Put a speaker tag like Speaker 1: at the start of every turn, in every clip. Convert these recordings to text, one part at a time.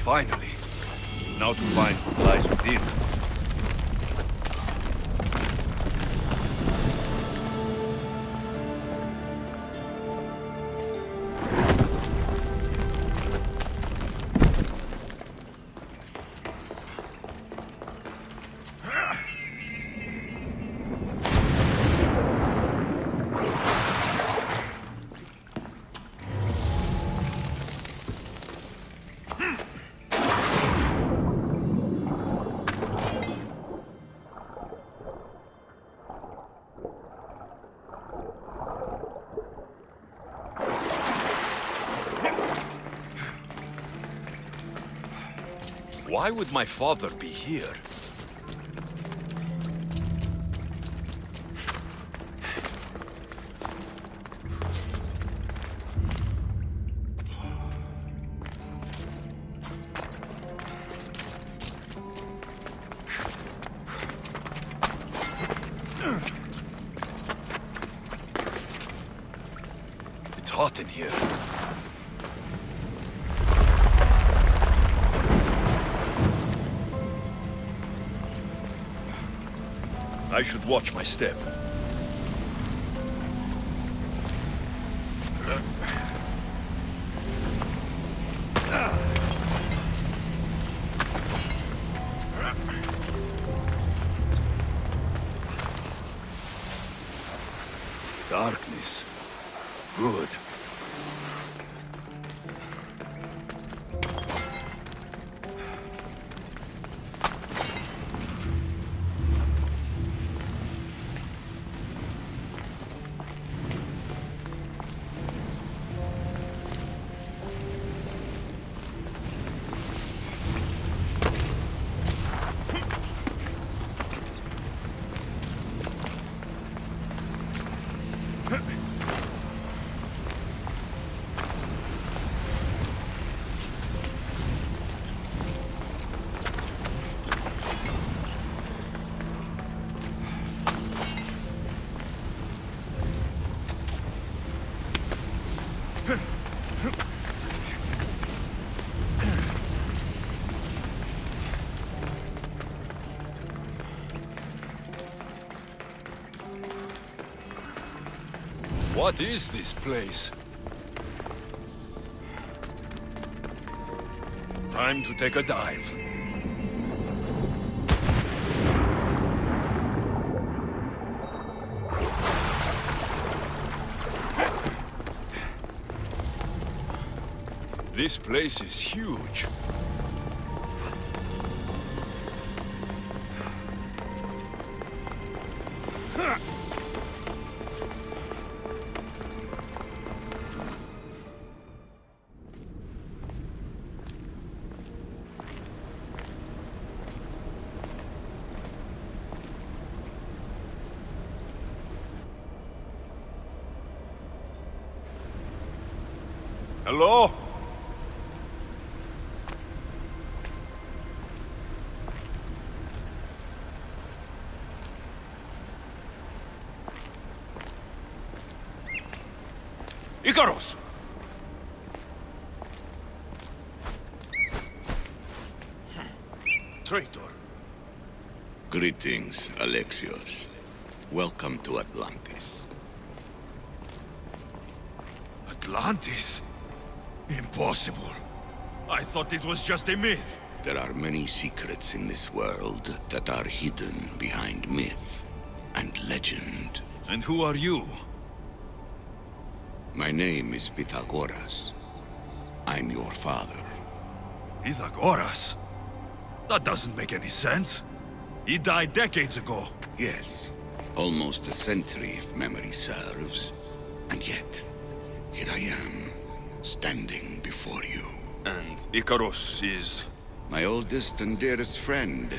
Speaker 1: Finally. Now to find what lies within. Why would my father be here? It's hot in here. I should watch my step. Darkness. Good. What is this place? Time to take a dive. This place is huge. Hello? Icarus! Traitor.
Speaker 2: Greetings, Alexios. Welcome to Atlantis.
Speaker 1: Atlantis? Impossible. I thought it was just a myth.
Speaker 2: There are many secrets in this world that are hidden behind myth and legend.
Speaker 1: And who are you?
Speaker 2: My name is Pythagoras. I'm your father.
Speaker 1: Pythagoras? That doesn't make any sense. He died decades ago.
Speaker 2: Yes, almost a century if memory serves. And yet, here I am, standing before you.
Speaker 1: And Icarus is...
Speaker 2: My oldest and dearest friend.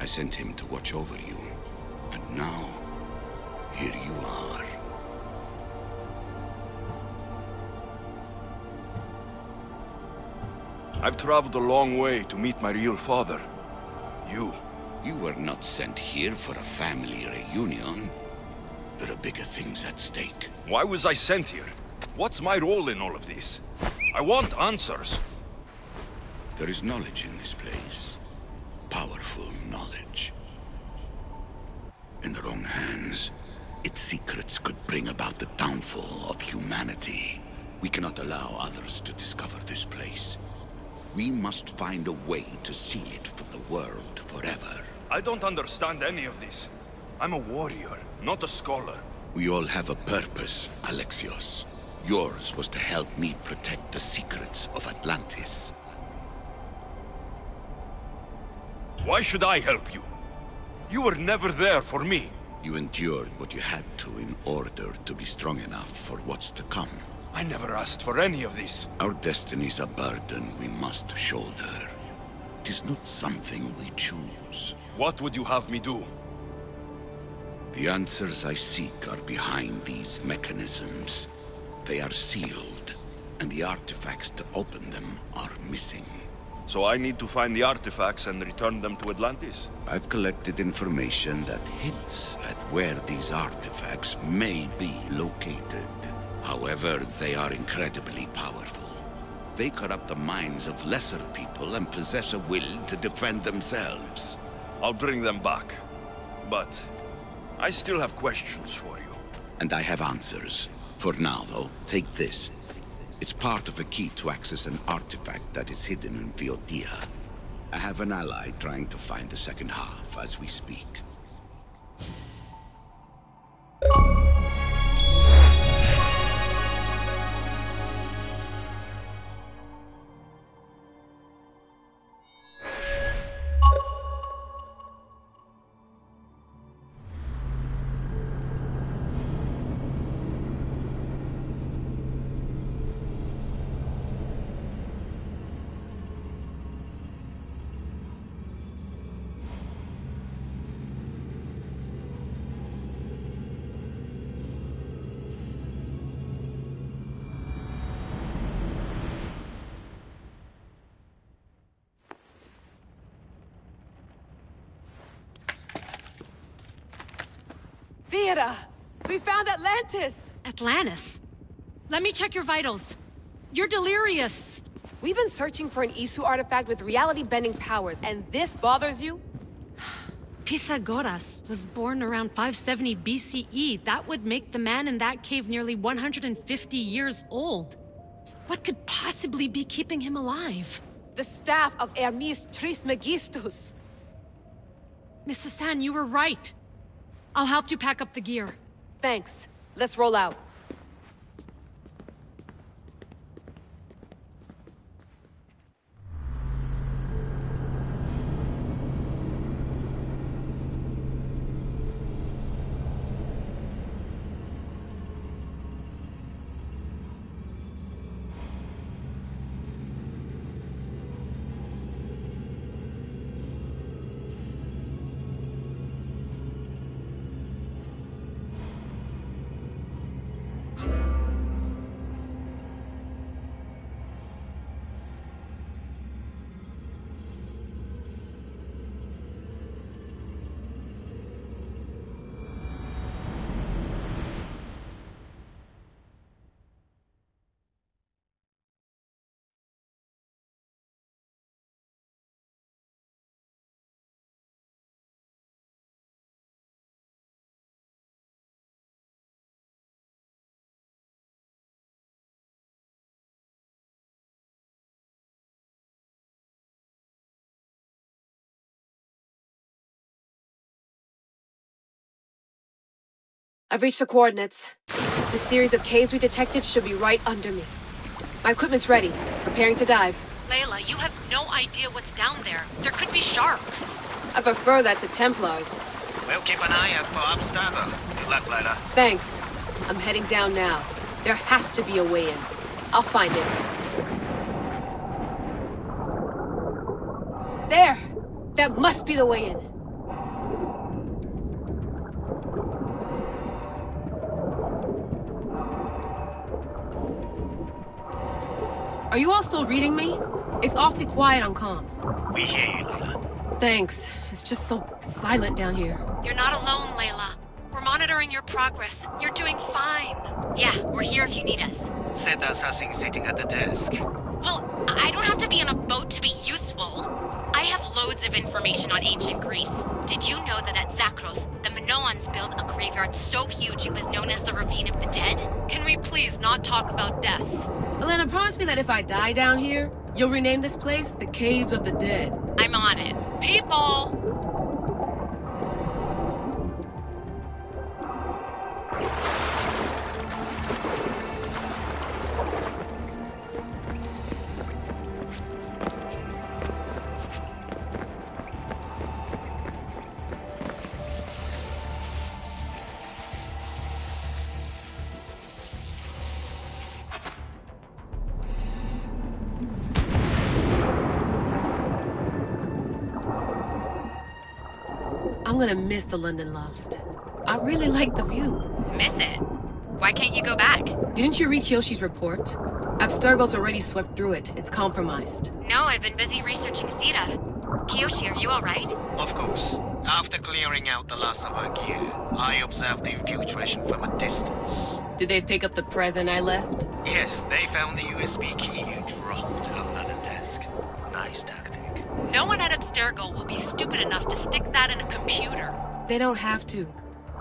Speaker 2: I sent him to watch over you. And now, here you are.
Speaker 1: I've traveled a long way to meet my real father. You.
Speaker 2: You were not sent here for a family reunion. There are bigger things at stake.
Speaker 1: Why was I sent here? What's my role in all of this? I want answers.
Speaker 2: There is knowledge in this place. Powerful knowledge. In the wrong hands, its secrets could bring about the downfall of humanity. We cannot allow others to discover this place. We must find a way to seal it from the world forever.
Speaker 1: I don't understand any of this. I'm a warrior, not a scholar.
Speaker 2: We all have a purpose, Alexios. Yours was to help me protect the secrets of Atlantis.
Speaker 1: Why should I help you? You were never there for me.
Speaker 2: You endured what you had to in order to be strong enough for what's to come.
Speaker 1: I never asked for any of this.
Speaker 2: Our destiny's a burden we must shoulder. It is not something we choose.
Speaker 1: What would you have me do?
Speaker 2: The answers I seek are behind these mechanisms. They are sealed, and the artifacts to open them are missing.
Speaker 1: So I need to find the artifacts and return them to Atlantis?
Speaker 2: I've collected information that hints at where these artifacts may be located. However, they are incredibly powerful. They corrupt the minds of lesser people and possess a will to defend themselves.
Speaker 1: I'll bring them back. But I still have questions for you.
Speaker 2: And I have answers. For now, though, take this. It's part of a key to access an artifact that is hidden in Viotia. I have an ally trying to find the second half as we speak.
Speaker 3: Vera! We found Atlantis!
Speaker 4: Atlantis? Let me check your vitals. You're delirious.
Speaker 3: We've been searching for an Isu artifact with reality-bending powers, and this bothers you?
Speaker 4: Pythagoras was born around 570 BCE. That would make the man in that cave nearly 150 years old. What could possibly be keeping him alive?
Speaker 3: The staff of Hermes Trismegistus.
Speaker 4: Mrs. San, you were right. I'll help you pack up the gear.
Speaker 3: Thanks. Let's roll out. I've reached the coordinates. The series of caves we detected should be right under me. My equipment's ready. Preparing to dive.
Speaker 4: Layla, you have no idea what's down there. There could be sharks.
Speaker 3: I prefer that to Templars.
Speaker 5: We'll keep an eye out for Abstergo. Good luck, Layla.
Speaker 3: Thanks. I'm heading down now. There has to be a way in. I'll find it. There! That must be the way in. Are you all still reading me? It's awfully quiet on comms.
Speaker 5: We hear you, Layla.
Speaker 3: Thanks. It's just so silent down here.
Speaker 4: You're not alone, Layla. We're monitoring your progress. You're doing fine.
Speaker 6: Yeah, we're here if you need us.
Speaker 5: Said the assassin sitting at the desk.
Speaker 6: Well, I don't have to be on a boat to be useful. I have loads of information on ancient Greece. Did you know that at Zakros, the Minoans built a graveyard so huge it was known as the Ravine of the Dead?
Speaker 4: Can we please not talk about death?
Speaker 3: Elena, promise me that if I die down here, you'll rename this place the Caves of the Dead.
Speaker 6: I'm on it.
Speaker 4: People!
Speaker 3: I'm gonna miss the London loft. I really like the view.
Speaker 6: Miss it? Why can't you go back?
Speaker 3: Didn't you read Kyoshi's report? Abstergo's already swept through it. It's compromised.
Speaker 6: No, I've been busy researching Theta. Kiyoshi, are you alright?
Speaker 5: Of course. After clearing out the last of our gear, I observed the infiltration from a distance.
Speaker 3: Did they pick up the present I left?
Speaker 5: Yes, they found the USB key you dropped under the desk. Nice tactic.
Speaker 4: No one at Abstergo will be stupid enough to stick that in a computer.
Speaker 3: They don't have to.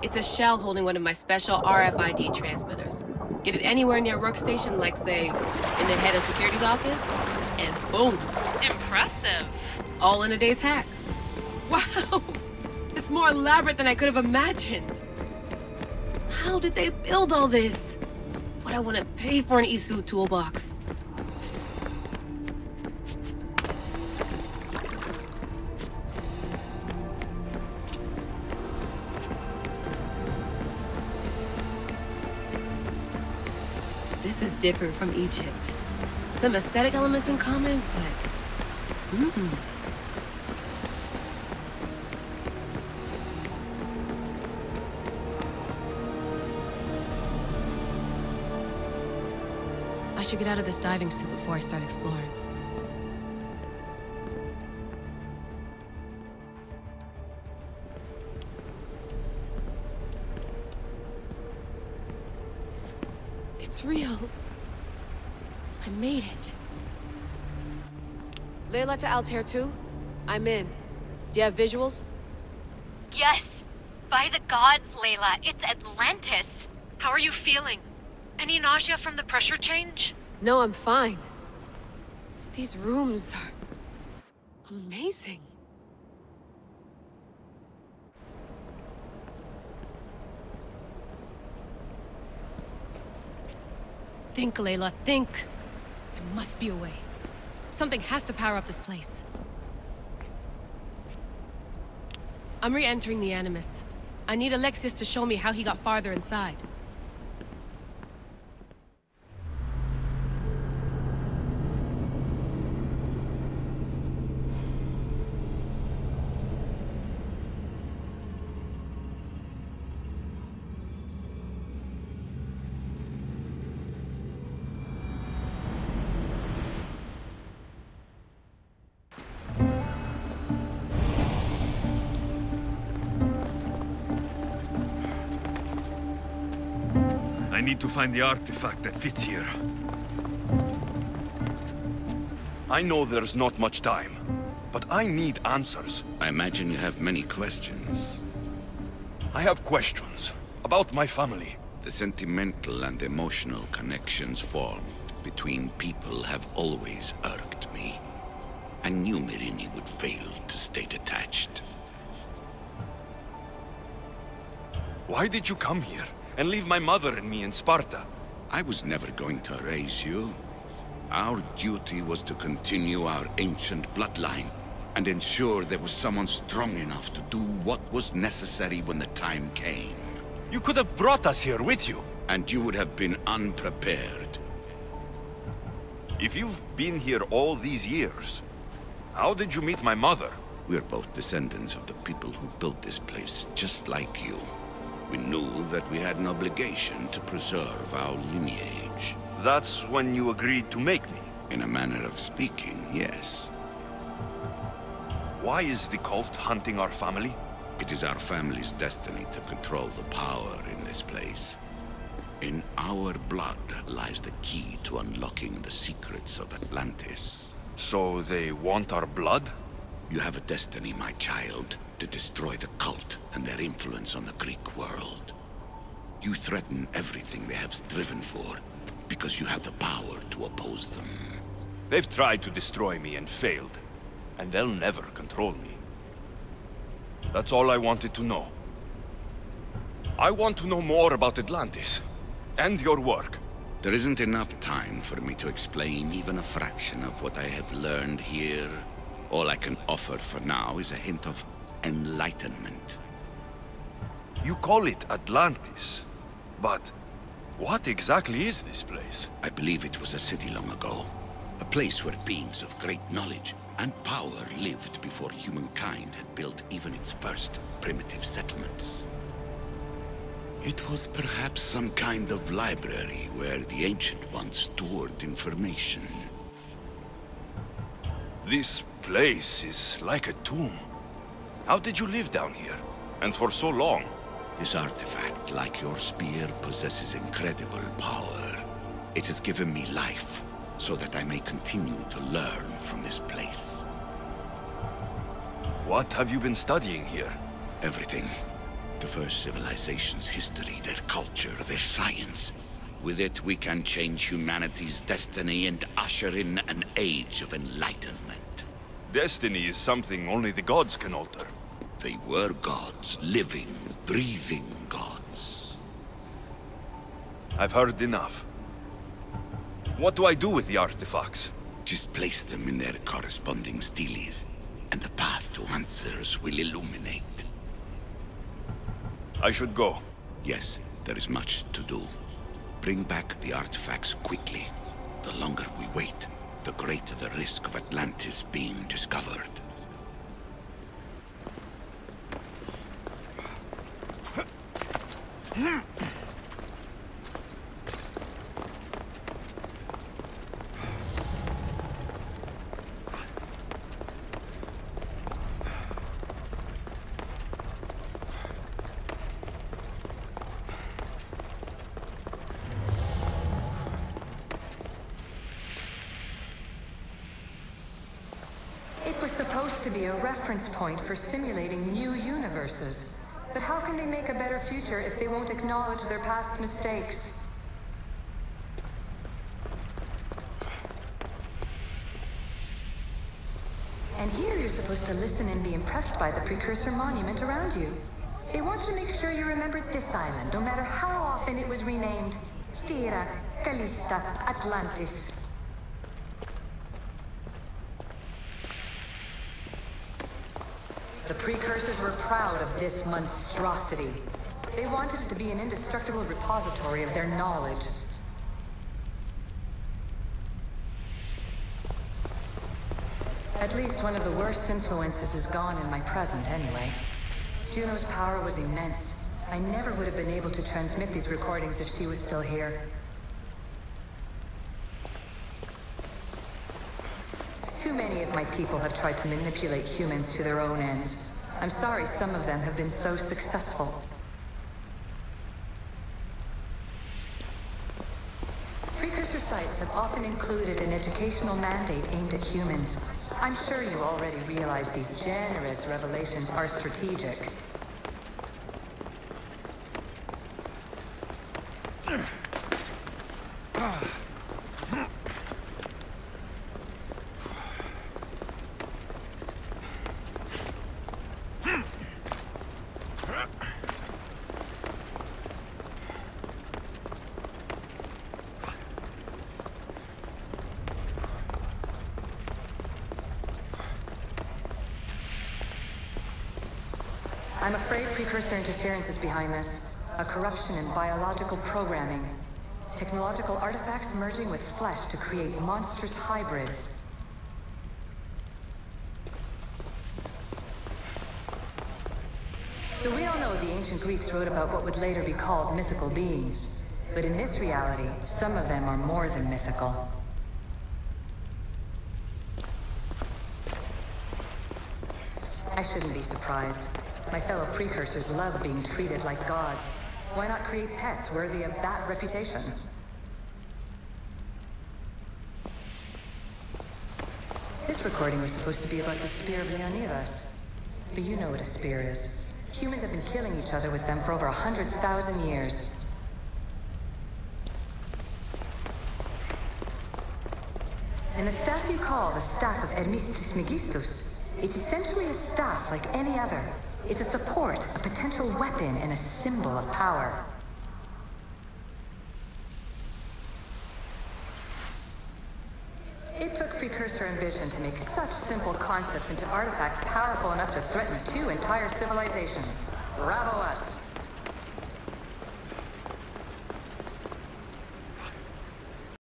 Speaker 3: It's a shell holding one of my special RFID transmitters. Get it anywhere near a workstation, like, say, in the head of security's office, and boom!
Speaker 4: Impressive.
Speaker 3: All in a day's hack. Wow! It's more elaborate than I could have imagined. How did they build all this? What I want to pay for an Isu toolbox. This is different from Egypt. Some aesthetic elements in common, but...
Speaker 7: I should get out of this diving suit before I start exploring.
Speaker 3: It's real. I made it. Layla to Altair 2? I'm in. Do you have visuals?
Speaker 6: Yes! By the gods, Layla, it's Atlantis!
Speaker 4: How are you feeling? Any nausea from the pressure change?
Speaker 3: No, I'm fine. These rooms are... amazing.
Speaker 7: Think, Layla, think. There must be a way. Something has to power up this place. I'm re-entering the Animus. I need Alexis to show me how he got farther inside.
Speaker 1: I need to find the artifact that fits here. I know there's not much time, but I need answers.
Speaker 2: I imagine you have many questions.
Speaker 1: I have questions about my family.
Speaker 2: The sentimental and emotional connections formed between people have always irked me. I knew Myrrine would fail to stay detached.
Speaker 1: Why did you come here and leave my mother and me in Sparta?
Speaker 2: I was never going to raise you. Our duty was to continue our ancient bloodline and ensure there was someone strong enough to do what was necessary when the time came.
Speaker 1: You could have brought us here with you.
Speaker 2: And you would have been unprepared.
Speaker 1: If you've been here all these years, how did you meet my mother?
Speaker 2: We're both descendants of the people who built this place, just like you. We knew that we had an obligation to preserve our lineage.
Speaker 1: That's when you agreed to make me.
Speaker 2: In a manner of speaking, yes.
Speaker 1: Why is the cult hunting our family?
Speaker 2: It is our family's destiny to control the power in this place. In our blood lies the key to unlocking the secrets of Atlantis.
Speaker 1: So they want our blood?
Speaker 2: You have a destiny, my child, to destroy the cult and their influence on the Greek world. You threaten everything they have striven for, because you have the power to oppose them.
Speaker 1: They've tried to destroy me and failed, and they'll never control me. That's all I wanted to know. I want to know more about Atlantis, and your work.
Speaker 2: There isn't enough time for me to explain even a fraction of what I have learned here. All I can offer for now is a hint of enlightenment.
Speaker 1: You call it Atlantis, but what exactly is this place?
Speaker 2: I believe it was a city long ago. A place where beings of great knowledge and power lived before humankind had built even its first primitive settlements. It was perhaps some kind of library where the Ancient Ones stored information.
Speaker 1: This place is like a tomb. How did you live down here? And for so long?
Speaker 2: This artifact, like your spear, possesses incredible power. It has given me life, so that I may continue to learn from this place.
Speaker 1: What have you been studying here?
Speaker 2: Everything. The first civilization's history, their culture, their science. With it, we can change humanity's destiny and usher in an age of enlightenment.
Speaker 1: Destiny is something only the gods can alter.
Speaker 2: They were gods, living, breathing gods.
Speaker 1: I've heard enough. What do I do with the artifacts?
Speaker 2: Just place them in their corresponding steles, and the path to answers will illuminate.
Speaker 1: I should go.
Speaker 2: Yes, there is much to do. Bring back the artifacts quickly. The longer we wait, the greater the risk of Atlantis being discovered.
Speaker 8: It was supposed to be a reference point for simulating new universes. But how can they make a better future if they won't acknowledge their past mistakes? And here you're supposed to listen and be impressed by the precursor monument around you. They wanted to make sure you remembered this island, no matter how often it was renamed. Thera, Callista, Atlantis. The precursors were proud of this monstrosity. They wanted it to be an indestructible repository of their knowledge. At least one of the worst influences is gone in my present, anyway. Juno's power was immense. I never would have been able to transmit these recordings if she was still here. Too many of my people have tried to manipulate humans to their own ends. I'm sorry some of them have been so successful. Precursor sites have often included an educational mandate aimed at humans. I'm sure you already realize these generous revelations are strategic. I'm afraid precursor interference is behind this. A corruption in biological programming. Technological artifacts merging with flesh to create monstrous hybrids. So we all know the ancient Greeks wrote about what would later be called mythical beings. But in this reality, some of them are more than mythical. I shouldn't be surprised. My fellow precursors love being treated like gods. Why not create pets worthy of that reputation? This recording was supposed to be about the Spear of Leonidas. But you know what a spear is. Humans have been killing each other with them for over 100,000 years. And the staff you call the Staff of Hermes Trismegistus, it's essentially a staff like any other. It's a support, a potential weapon, and a symbol of power. It took Precursor ambition to make such simple concepts into artifacts powerful enough to threaten 2 entire civilizations. Bravo us!